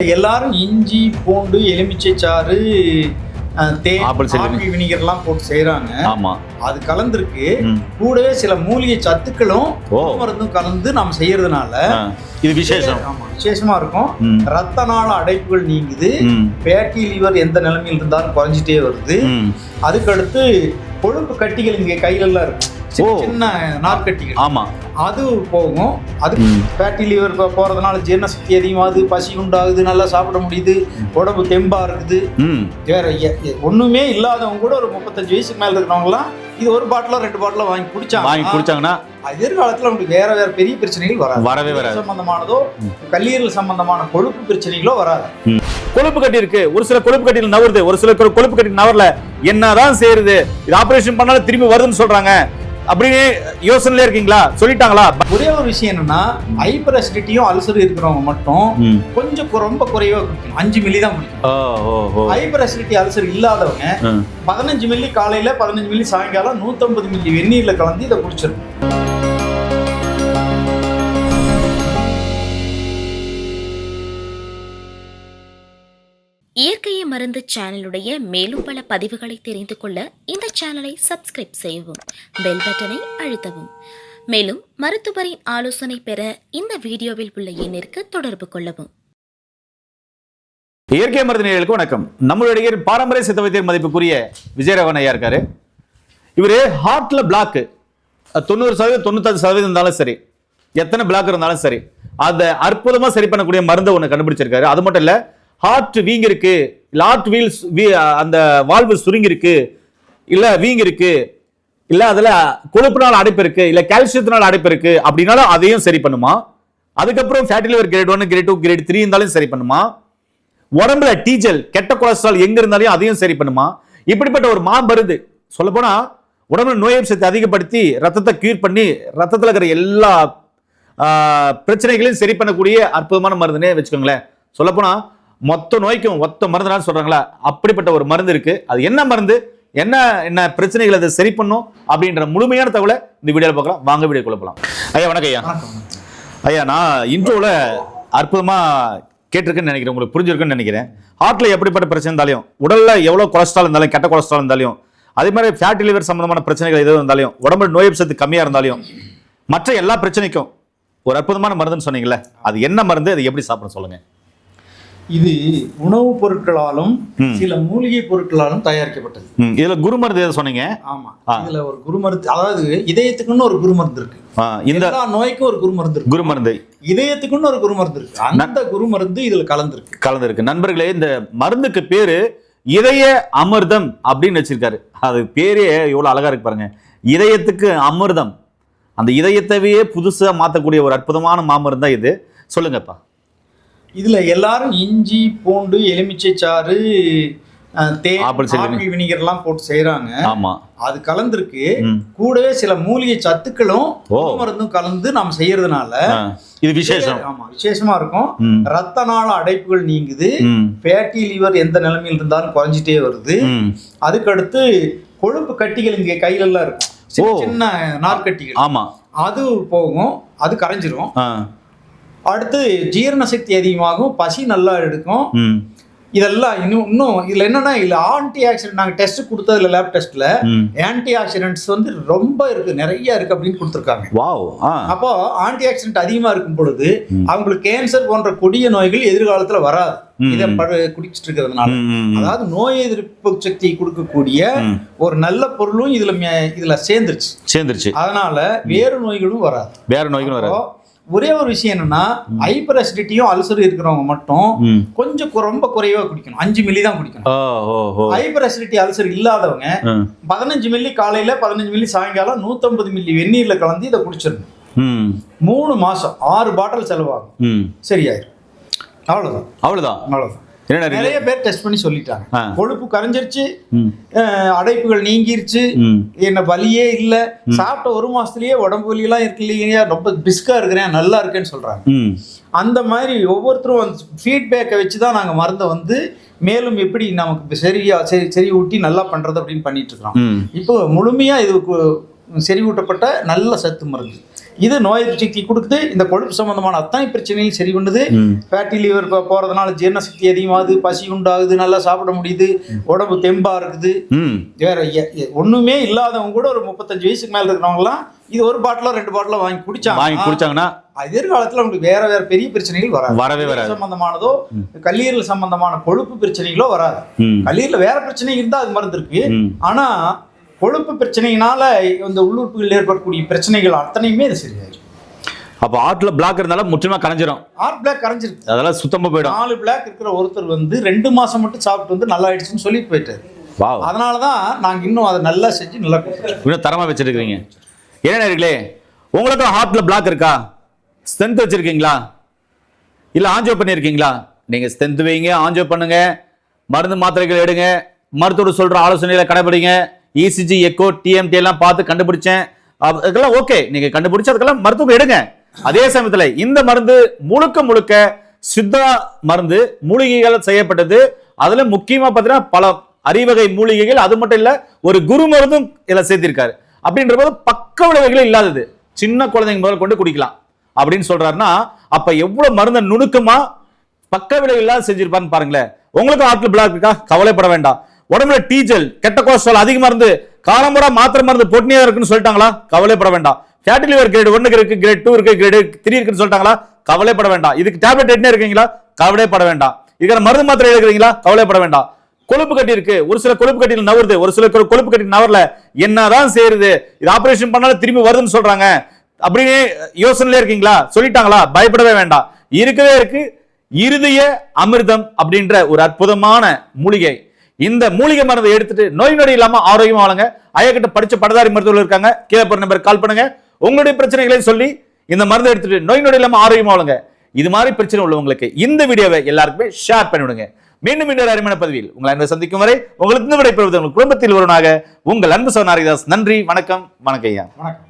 எல்லாரும் இஞ்சி பூண்டு எலுமிச்சை சாறு தேன் வினிகர்லாம் போட்டு செய்யறாங்க. ஆமா, அது கலந்துருக்கு. கூடவே சில மூலிகை சத்துக்களும் மருந்தும் கலந்து நம்ம செய்யறதுனால இது விசேஷம். விசேஷமா இருக்கும். ரத்த நாள அடைப்புகள் நீங்குது. ஃபேட்டி லிவர் எந்த நிலைமையில் இருந்தாலும் குறைஞ்சிட்டே வருது. அதுக்கடுத்து கொழுப்பு கட்டிகள் இங்க கையில எல்லாம் இருக்கும், சின்ன நார்க்கட்டிகள். ஆமா, அது போகும். அது ஃபேட்டி லிவர் போறதுனால ஜீரண சக்தி அதிகமாகுது, பசி உண்டாகுது, நல்லா சாப்பிட முடியுது, உடம்பு தெம்பா இருக்குது. வேற ஒண்ணுமே இல்லாதவங்க கூட ஒரு 35 வயசுக்கு மேல இருக்கிறவங்கலாம் இது ஒரு பாட்டிலோ 2 பாட்டிலோ வாங்கி குடிச்சாங்கன்னா எதிர்காலத்துல உங்களுக்கு வேற வேற பெரிய பிரச்சனைகள் வரவே வராது. சம்பந்தமானதோ கல்லீரல் சம்பந்தமான கொழுப்பு பிரச்சனைகளோ வராது. கொழுப்பு கட்டி இருக்கு, ஒரு சில கொழுப்பு கட்டியில் நவருது, ஒரு சில கொழுப்பு கட்டி நவரல. என்னதான் செய்யுது, இது ஆபரேஷன் பண்ணாலும் திரும்பி வருதுன்னு சொல்றாங்க. அப்படின்னு யோசனையில இருக்கீங்களா? சொல்லிட்டாங்களா? ஒரே ஒரு விஷயம் என்னன்னா, ஹைப்பர் அசிடிட்டியும் அல்சர் இருக்கிறவங்க மட்டும் கொஞ்சம் ரொம்ப குறைவா குடிக்கணும். 5 மில்லி தான் குடிக்கணும். ஹைப்பர் அசிடிட்டி அல்சர் இல்லாதவங்க 15 மில்லி காலையில, 15 மில்லி சாயங்காலம், 150 மில்லி வெந்நீர்ல கலந்து இதை குடிச்சிடணும். இயற்கையை மருந்து சேனலுடைய மேலும் பல பதிவுகளை தெரிந்து கொள்ள இந்த சேனலை சப்ஸ்கிரைப் செய்யவும், பெல் பட்டனை அழுத்தவும். மேலும் மருத்துவரின் ஆலோசனை பெற இந்த வீடியோவில் உள்ள எண்ணிற்கு தொடர்பு கொள்ளவும். இயற்கை மருந்து நேயர்களுக்கு வணக்கம். நம்மளுடைய பாரம்பரிய சித்த வைத்தியர் மதிப்புக்குரிய விஜயராகவன் ஐயா இருக்காரு. இவரு ஹார்ட்ல பிளாக் 90% 95% இருந்தாலும் சரி, எத்தனை பிளாக் இருந்தாலும் சரி, அதை அற்புதமா சரி பண்ணக்கூடிய மருந்தை ஒன்று கண்டுபிடிச்சிருக்காரு. அது மட்டும் இல்ல, ஹார்ட் வீங் இருக்கு, ஹார்ட் வீல்ஸ் அந்த வால்வு சுருங்கி இருக்கு, இல்ல வீங் இருக்கு, இல்ல அதுல கொழுப்புனால அடைப்பு இருக்கு, இல்ல கால்சியத்தினால அடைப்பு இருக்கு அப்படின்னாலும் அதையும் சரி பண்ணுமா. அதுக்கப்புறம் fatty liver grade 1, grade 2, grade 3 இருந்தாலும் சரி பண்ணுமா. உடம்புல டீஜல் கெட்ட கொலஸ்ட்ரால் எங்க இருந்தாலும் அதையும் சரி பண்ணுமா. இப்படிப்பட்ட ஒரு மாமருந்து, சொல்ல போனா உடம்புல நோய் எதிர்ப்பு சக்தி அதிகப்படுத்தி ரத்தத்தை கியூர் பண்ணி ரத்தத்தில் இருக்கிற எல்லா பிரச்சனைகளையும் சரி பண்ணக்கூடிய அற்புதமான மருந்துனே வச்சுக்கோங்களேன். சொல்ல போனா மொத்த நோய்க்கும் ஒத்த மருந்து சொல்றாங்களா, அப்படிப்பட்ட ஒரு மருந்து இருக்கு. அது என்ன மருந்து, என்ன என்ன பிரச்சனைகள் அதை சரி பண்ணும் அப்படின்ற முழுமையான தகவலை இந்த வீடியோல பார்க்கலாம். வாங்க வீடியோக்குள்ள போலாம். ஐயா வணக்கம். ஐயா ஐயா நான் இன்ட்ரோல அற்புதமா கேட்டிருக்கேன்னு நினைக்கிறேன், உங்களுக்கு புரிஞ்சிருக்குன்னு நினைக்கிறேன். ஹார்ட்ல எப்படிப்பட்ட பிரச்சனை இருந்தாலும், உடல்ல எவ்வளவு கொலஸ்ட்ரால் இருந்தாலும், கெட்ட கொலஸ்ட்ரால் இருந்தாலும், அதே மாதிரி ஃபேட்டி லிவர் சம்பந்தமான பிரச்சனைகள் எதுவும் இருந்தாலும், உடம்புல நோய் எதிர்ப்பு சக்தி கம்மியா இருந்தாலும், மற்ற எல்லா பிரச்சனைக்கும் ஒரு அற்புதமான மருந்துன்னு சொன்னீங்கல்ல, அது என்ன மருந்து, அது எப்படி சாப்பிட சொல்லுங்க. இது உணவுப் பொருட்களாலும் சில மூலிகை பொருட்களாலும் தயாரிக்கப்பட்டது. இதுல குரு மருந்து எதை சொன்னீங்க? ஆமா, இதுல ஒரு குரு மருந்து, அதாவது இதயத்துக்குன்னு ஒரு குரு மருந்து இருக்கு. இந்த நோய்க்கும் ஒரு குரு மருந்து இருக்கு. குரு மருந்து இதயத்துக்குன்னு ஒரு குரு மருந்து இருக்கு. அந்த குரு மருந்து இதுல கலந்துருக்கு. நண்பர்களே, இந்த மருந்துக்கு பேரு இதய அமிர்தம் அப்படின்னு வச்சிருக்காரு. அது பேரே எவ்வளவு அழகா இருக்கு பாருங்க. இதயத்துக்கு அமிர்தம், அந்த இதயத்தையே புதுசா மாத்தக்கூடிய ஒரு அற்புதமான மாமருந்து தான் இது. சொல்லுங்கப்பா. இதுல எல்லாரும் இஞ்சி பூண்டு எலுமிச்சை சாறு தேன் வினிகர்லாம் போட்டு செய்யறாங்க. ஆமா, அது கலந்துருக்கு. கூடவே சில மூலிகை சத்துக்களும் மருந்தும் கலந்து நம்ம செய்யறதுனால இது விசேஷம். ஆமா, விசேஷமா இருக்கும். ரத்த நாள அடைப்புகள் நீங்குது. ஃபேட்டி லிவர் எந்த நிலைமையில் இருந்தாலும் குறைஞ்சிட்டே வருது. அதுக்கடுத்து கொழுப்பு கட்டிகள் இங்க கையில எல்லாம் இருக்கும், சின்ன நார்க்கட்டிகள். ஆமா, அது போகும், அது கரைஞ்சிரும். அடுத்து ஜீரண சக்தி அதிகமாகும், பசி நல்லா எடுக்கும். இதெல்லாம் இன்னும் இதுல என்னன்னா, இதுல ஆன்டி ஆக்சிடென்ட் நாங்க டெஸ்ட் கொடுத்ததுல லேப் டெஸ்ட்ல ஆன்டி ஆக்சிடென்ட்ஸ் வந்து ரொம்ப இருக்கு, நிறைய இருக்கு அப்படின்னு கொடுத்துருக்காங்க. அப்போ ஆன்டி ஆக்சிடென்ட் அதிகமா இருக்கும் பொழுது அவங்களுக்கு கேன்சர் போன்ற கொடிய நோய்கள் எதிர்காலத்துல வராது, இதை குடிச்சிட்டு இருக்கிறதுனால. அதாவது நோய் எதிர்ப்பு சக்தி கொடுக்கக்கூடிய ஒரு நல்ல பொருளும் இதுல சேர்ந்துருச்சு. அதனால வேறு நோய்களும் வராது. ஒரே ஒரு விஷயம் என்னன்னா, ஹைப்பர் அசிடிட்டியும் அல்சர் இருக்கிறவங்க மட்டும் கொஞ்சம் ரொம்ப குறைவா குடிக்கணும். 5 மில்லி தான் குடிக்கணும். ஹைப்பர் அசிடிட்டி அல்சர் இல்லாதவங்க 15 மில்லி காலையில, 15 மில்லி சாயங்காலம், 150 மில்லி வெந்நீர்ல கலந்து இதை குடிச்சிடணும். 3 மாசம் 6 பாட்டில் செலவாகும், சரியாயிரும். அவ்வளவுதான். நிறைய பேர் டெஸ்ட் பண்ணி சொல்லிட்டாங்க, கொழுப்பு கரைஞ்சிருச்சு, அடைப்புகள் நீங்கிருச்சு, என்ன வலியே இல்ல, சாப்பிட்ட 1 மாசத்துலயே உடம்பு வலி எல்லாம் இருக்கு இல்லையா, ரொம்ப பிஸ்கா இருக்கிறேன், நல்லா இருக்கேன்னு சொல்றாங்க. அந்த மாதிரி ஒவ்வொருத்தரும் ஃபீட்பேக்கை வச்சுதான் நாங்க மருந்தை வந்து மேலும் எப்படி நமக்கு சரி ஊட்டி நல்லா பண்றது அப்படின்னு பண்ணிட்டு இருக்கோம். இப்போ முழுமையா இதுக்கு செறிவூட்டப்பட்ட நல்ல சத்து மருந்து. இது நோய் எதிர்ப்பு சக்தி கொடுக்குது. இந்த கொழுப்பு சம்பந்தமான அத்தனை பிரச்சனையும் சரி பண்ணுது. ஃபேட்டி லிவர் போறதுனால ஜீரண சக்தி அதிகமாகுது, பசி உண்டாகுது, நல்லா சாப்பிட முடியுது, உடம்பு தெம்பா இருக்குது. வேற ஒண்ணுமே இல்லாதவங்க கூட ஒரு 35 வயசுக்கு மேல இருக்கிறவங்க எல்லாம் இது ஒரு பாட்டிலோ 2 பாட்டிலோ வாங்கி குடிச்சாங்கன்னா எதிர்காலத்துல உங்களுக்கு வேற வேற பெரிய பிரச்சனைகள் வரவே வராது. சம்பந்தமானதோ கல்லீரல் சம்பந்தமான கொழுப்பு பிரச்சனைகளோ வராது. கல்லீரல வேற பிரச்சனை இருந்தா அது மருந்து இருக்கு. ஆனா கொழுப்பு பிரச்சனையினால இந்த உள்ளுறுப்புகள் ஏற்படக்கூடிய பிரச்சனைகள் அத்தனையுமே இது சரியாயிடும். அப்ப ஹார்ட்ல பிளாக் இருந்தாலும் முற்றிலுமா கரைஞ்சிரும். ஹார்ட் பிளாக் கரைஞ்சிருக்கு, அதெல்லாம் சுத்தமா போயிடும். 4 பிளாக் இருக்கிற ஒருத்தர் 2 மாசம் மட்டும் சாப்பிட்டு நல்லா ஆயிடுச்சுன்னு சொல்லிட்டு போயிட்டாரு. அதனாலதான் நாங்க இன்னும் அதை நல்லா செஞ்சு நல்லா இன்னும் தரமா வச்சிருக்கீங்க. என்ன நேயர்களே, உங்களுக்கு ஹார்ட்ல பிளாக் இருக்கா? ஸ்டென்த் வச்சிருக்கீங்களா? இல்ல ஆஞ்சியோ பண்ணிருக்கீங்களா? நீங்க ஸ்டென்த் வைங்க, ஆஞ்சியோ பண்ணுங்க, மருந்து மாத்திரைகள் எடுங்க, மருத்துவர் சொல்ற ஆலோசனைகளை கடைபிடிங்க. இசிஜி, எக்கோ, டிஎம்டி எல்லாம் பார்த்து கண்டுபிடிச்சேன், அதுக்கெல்லாம் ஓகே. நீங்க கண்டுபிடிச்சு அதுக்கெல்லாம் மருத்துவம் எடுங்க. அதே சமயத்துல இந்த மருந்து முழுக்க முழுக்க சித்தா மருந்து, மூலிகைகள் செய்யப்பட்டது. அதுல முக்கியமா பாத்தீங்கன்னா பல அறிவகை மூலிகைகள், அது மட்டும் இல்ல ஒரு குரு மருந்தும் இதுல சேர்த்திருக்காரு. அப்படின்ற போது பக்க விளைவுகளே இல்லாதது, சின்ன குழந்தைங்க முதல் கொண்டு குடிக்கலாம் அப்படின்னு சொல்றாருன்னா அப்ப எவ்வளவு மருந்த நுணுக்கமா பக்க விளைவு இல்லாத செஞ்சிருப்பாருன்னு பாருங்களேன். உங்களுக்கு ஹார்ட்ல பிளாக் இருக்கா? கவலைப்பட வேண்டாம். உடம்புல டீஜல், கெட்ட கொலஸ்ட்ரால் அதிகமா இருந்து காலமுறை மாத்திரை மருந்து போட்டுனே இருக்குன்னு சொல்லிட்டாங்களா? கவலைப்பட வேண்டாம். ஃபேட்டி லிவர் கிரேட் 1 இருக்கு, கிரேட் 2 இருக்கு, கிரேட் 3 இருக்குன்னு சொல்லிட்டாங்களா? கவலைப்பட வேண்டாம். இதுக்கு டேப்லெட் எடுத்துனே இருக்கீங்களா? கவலைப்பட வேண்டாம். இதுக்கு மருந்து மாத்திரை எடுக்கிறீங்களா? கவலைப்பட வேண்டாம். கொழுப்பு கட்டி இருக்கு, ஒரு சில கொழுப்பு கட்டியில் நவருது, ஒரு சில கொழுப்பு கட்டி நவரல, என்னதான் செய்யுது? இது ஆபரேஷன் பண்ணாலும் திரும்பி வருதுன்னு சொல்றாங்க. அப்படின்னு யோசனையில இருக்கீங்களா? சொல்லிட்டாங்களா? பயப்படவே வேண்டாம். இருக்கவே இருக்கு இருதய அமிர்தம் அப்படின்ற ஒரு அற்புதமான மூலிகை. இந்த மூலிகை மருந்தை எடுத்துட்டு நோய் நொடி இல்லாம ஆரோக்கியமா வாழுங்க. ஐயாக்கிட்ட படிச்ச பட்டதாரி மருத்துவர்கள் இருக்காங்க, கீழே போற நம்பர் கால் பண்ணுங்க. உங்களுடைய பிரச்சனைகளை சொல்லி இந்த மருந்தை எடுத்துட்டு நோய் நொடி இல்லாம ஆரோக்கியமா வாழுங்க. இது மாதிரி பிரச்சனை உள்ளவங்களுக்கு இந்த வீடியோவை எல்லாருக்குமே ஷேர் பண்ணிவிடுங்க. மீண்டும் இன்னொரு அருமையான பதிவில் உங்களை அன்பை சந்திக்கும் வரை உங்களுக்கு இந்த விடைபெறுவது உங்கள் குடும்பத்தில் ஒருவனாக உங்கள் அன்பு சகோதரன் ஹரிதாஸ். நன்றி, வணக்கம். வணக்கம் ஐயா. வணக்கம்.